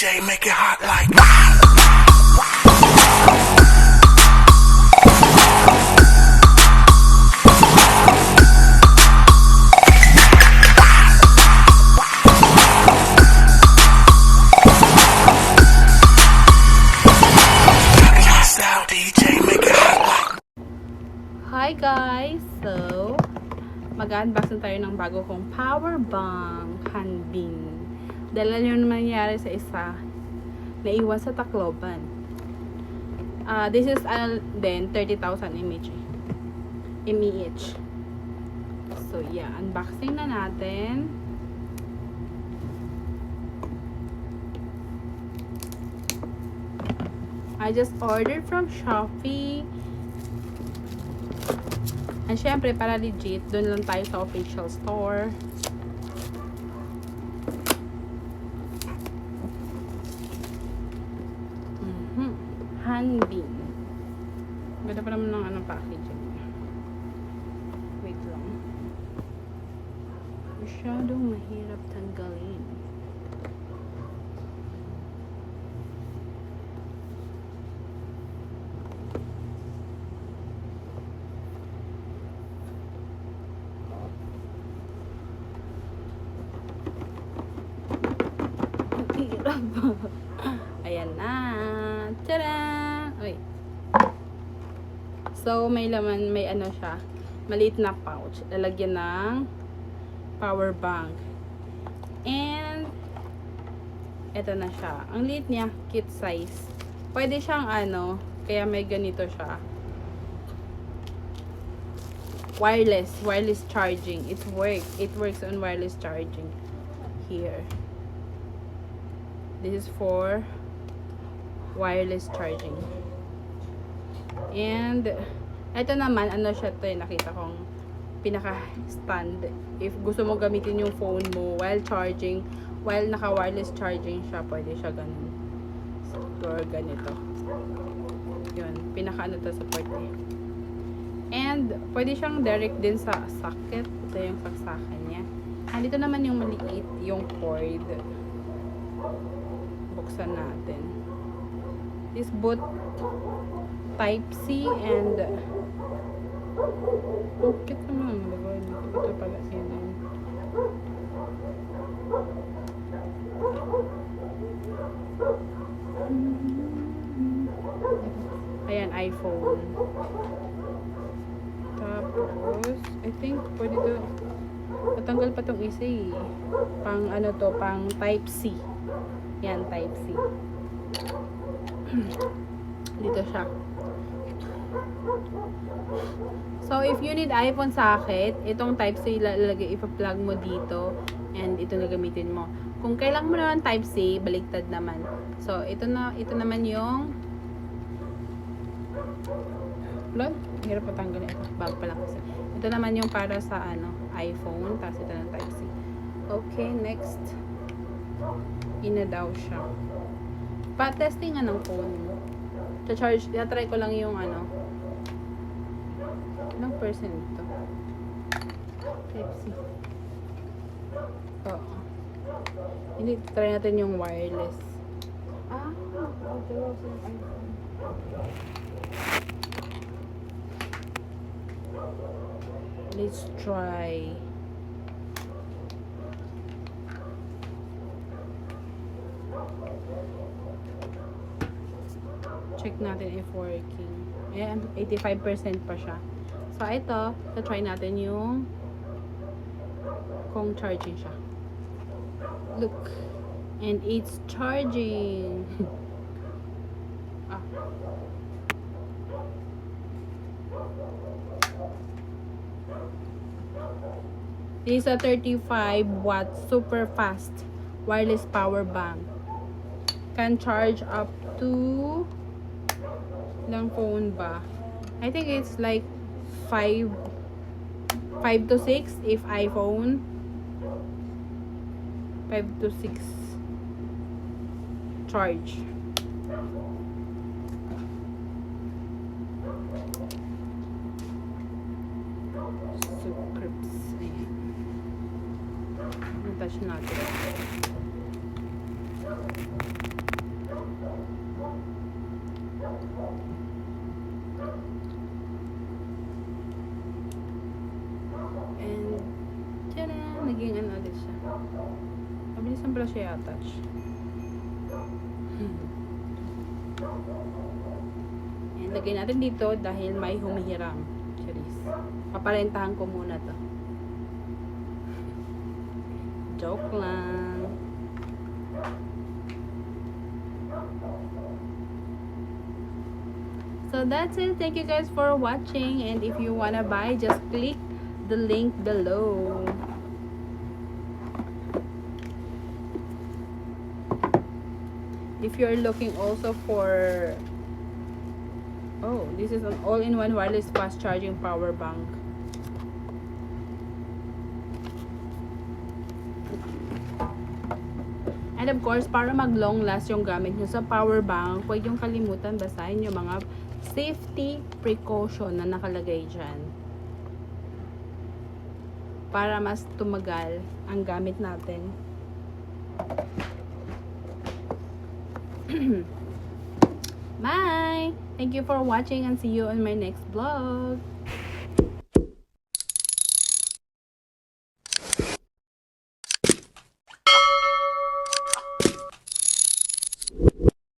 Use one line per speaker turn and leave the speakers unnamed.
DJ, make it hot like DJ, make it hot like.
Hi guys! So, mag-unbox na tayo ng bago kong power bank Hanbin. Dala nyo naman nangyari sa isa naiwan sa Tacloban. This is then 30,000 mAh. So yeah, unboxing na natin. I just ordered from Shopee. And syempre, para legit, doon lang tayo sa official store. Hanbin. Ganda pa naman ng anong packaging. Wait lang. Masyadong mahirap tanggalin. Ayan na. Tada! Uy. So, may laman, may ano siya. Maliit na pouch. Lalagyan ng power bank. And, eto na siya. Ang liit niya, kit size. Pwede siyang ano, kaya may ganito siya. Wireless charging. It works on wireless charging. Here. This is for wireless charging. And ito naman, ano siya to, nakita kong pinaka stand. If gusto mo gamitin yung phone mo while charging, while naka wireless charging siya, pwede siya ganun. Or ganito. Yun, pinaka ano to, support niya. And pwede siyang direct din sa socket. Ito yung saksakan niya. And ito naman yung maliit, yung cord. Buksan natin. This both type C and okay naman. Ito pala yun. Ayan, iPhone. Tapos, I think pwede to matanggal pa tong isa eh. Pang ano to, pang type C. Yan, type C. Dito siya. So, if you need iPhone socket, itong type C ilalagay, ipa-plug mo dito and ito na gamitin mo. Kung kailangan mo naman type C, baliktad naman. So, ito naman yung hirap patanggalin ito. Bago pa lang kasi. Ito naman yung para sa ano, iPhone, tapos ito na type C. Okay, next. Ina daw siya. Pa-testing nga ng phone mo. Cha-charge, try ko lang yung ano. Ilang percent ito? Type-C. Oo. Hindi, try natin yung wireless. Let's try. Check natin if working. Ayan, 85% pa siya. So, ito, try natin yung kung charging siya. Look. And it's charging. This is a 35 watt super fast wireless power bank. Can charge up to ng phone ba? I think it's like 5 to 6 if iPhone. 5 to 6 charge. Subscripts. Ayan. Touch natin. And, tada! Naging ano ulit siya. Mabilisan pala siya i-attach. And, lagay natin dito dahil may humihiram. Charis. Paparentahan ko muna to. Joke lang. So that's it. Thank you guys for watching. And if you wanna buy, just click the link below. If you're looking also for, oh, this is an all-in-one wireless fast charging power bank. And of course, para mag long last yung gamit nyo sa power bank, huwag yung kalimutan basahin yung mga safety precaution na nakalagay dyan. Para mas tumagal ang gamit natin. Bye! Thank you for watching and see you on my next vlog.